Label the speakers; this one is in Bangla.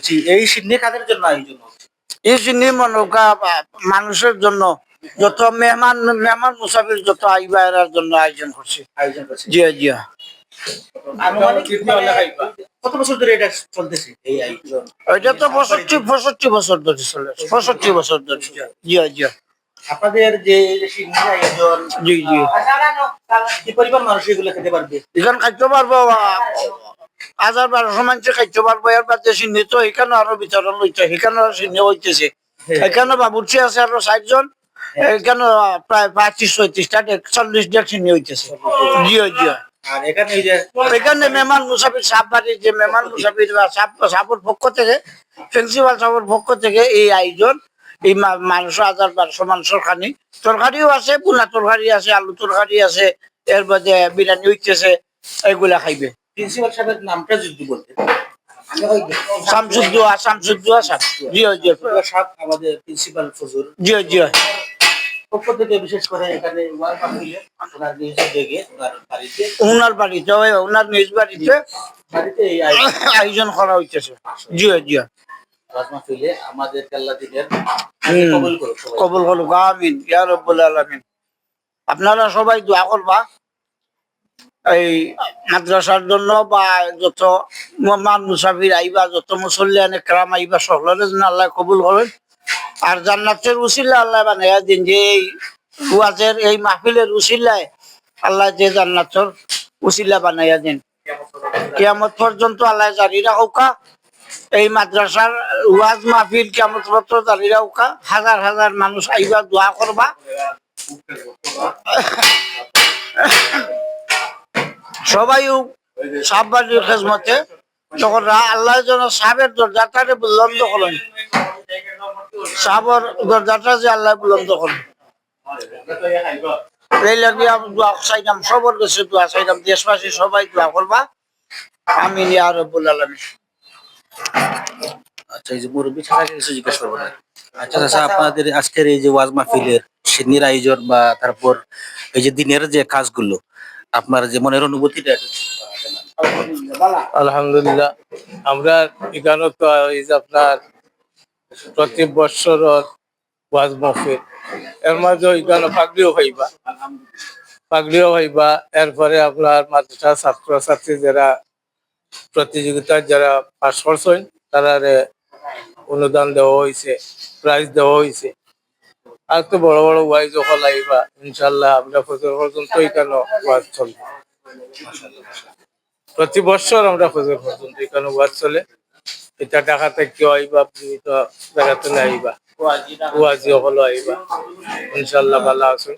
Speaker 1: জি, এই সিডনি কাদের জন্য আয়োজন হচ্ছে?
Speaker 2: এই সিডনি মনোকা মানুষের জন্য যত মেহমান মেহমান মুসাফির যত আইবা এরার জন্য আয়োজন করছি।
Speaker 1: আয়োজন করছে।
Speaker 2: জি জি।
Speaker 1: আনুমানিক কত বছর ধরে এটা চলতেছে এই আয়োজন?
Speaker 2: এটা তো 65 বছর ধরে চলে, 65 বছর ধরে। জি জি।
Speaker 1: আপনাদের যে এই যে সিডনি আয়োজন,
Speaker 2: জি জি।
Speaker 1: কি পরিমাণ মানুষ এগুলো খেতে পারবে?
Speaker 2: এখানে খাইতে পারবো 1000-1200 মানুষ খাইতে পারবো। এর বাদে সিডনি তো এখানে আরো বিতরণ হইতে, এখানে সিডনি হইতেছে। এখানে বাবুর্চি আছে আরো 60 জন। এখানে প্রায় 35-36টা 40 সিডনি হইতেছে। জি জি।
Speaker 1: আর এখানে এই যে
Speaker 2: এখানে মেহমান মুসাফির সাপ বাড়ির যে মেহমান মুসাফির বা সাপের পক্ষ থেকে, প্রিন্সিপাল সাহেবের পক্ষ থেকে এই আয়োজন। এই মানুষ 1000-1200 মানুষের খানি তরকারিও আছে, পুনা তরকারি আছে, আলু তরকারি আছে, এর বাদে বিরিয়ানি হইতেছে, এগুলা খাইবে।
Speaker 1: প্রিন্সিপাল সাহেবের নামটা যদি বলতেন।
Speaker 2: শামসুদ্দোয়া সাহেব। জি জি।
Speaker 1: সাহেব আমাদের প্রিন্সিপাল ফজল
Speaker 2: জি জি।
Speaker 1: পক্ষ থেকে বিশেষ করে এখানে ওনার নিজ উদ্যোগে
Speaker 2: ওনার বাড়িতে ওনার নিজ বাড়িতে
Speaker 1: এই
Speaker 2: আয়োজন করা হইতেছে। জি জি।
Speaker 1: মাহফিলে আমাদের আল্লাহ দিনের
Speaker 2: কবুল করুক, আমিন ইয়া রাব্বুল আলামিন। আপনারা সবাই দোয়া করবা এই মাদ্রাসার জন্য, বা যত মেহমান মুসাফির আইবা, যত মুসল্লিয়ান একরাম আইবা, সকলের জন্য আল্লাহ কবুল করেন। আর জান্নাতের উসিলা আল্লাহ বানাইয়া দিন, যে এই ওয়াজের এই মাহফিলের উসিলায় আল্লাহ যে জান্নাতের উসিলা বানাইয়া দিন। কিয়ামত পর্যন্ত আল্লাহ জারি রাখুকা। এই মাদ্রাসার ওয়াজ মাহফিল কিয়ামত পর্যন্ত জারি রাখুকা। হাজার হাজার মানুষ আইবা, দোয়া করবা। সবাই সাববাড়ির খেজমতে যখন আল্লাহ যেন সাহেবের দরজাটারে বুলন্দ করেন, সাহাবর দরজাটা যে আল্লাহ বুলন্দ করেন, এই লাগি আমি দোয়া চাইলাম, সবার কাছে দোয়া চাইলাম, দেশবাসী সবাই দোয়া করবা, আমিন ইয়া রাব্বুল আলামিন।
Speaker 1: আচ্ছা, এই যে মুরব্বী ছাড়া কিছু জিজ্ঞেস করবো না। আচ্ছা আচ্ছা, আপনাদের আজকের এই যে ওয়াজ মাহফিলের সিডনির আয়োজন বা তারপর এই যে দিনের যে কাজগুলো, আপনার যে মনের অনুভূতিটা।
Speaker 3: আলহামদুলিল্লাহ, আমরা এখানে তো এই যে আপনার প্রতি বছর ওয়াজ মাহফিল, এর মাঝে এখানে পাগড়িও হইবা। এরপরে আপনার মাদ্রাসা ছাত্রছাত্রী যারা প্রতিযোগিতায় যারা পাশ করছেন তারা অনুদান দেওয়া হয়েছে, প্রাইজ দেওয়া হয়েছে। আর তো বড় বড় ওয়াইজ হল আইবা, ইনশাল্লাহ আমরা ফজর পর্যন্ত এখানে ওয়াজ চলবে। প্রতি বছর আমরা ফজর পর্যন্ত এখানে ওয়াজ চলে। এটা ঢাকা থেকে আইবা, বিভিন্ন জায়গাতে আইবা, ওয়াজি হলো আইবা, ইনশাল্লাহ ভালো আছে।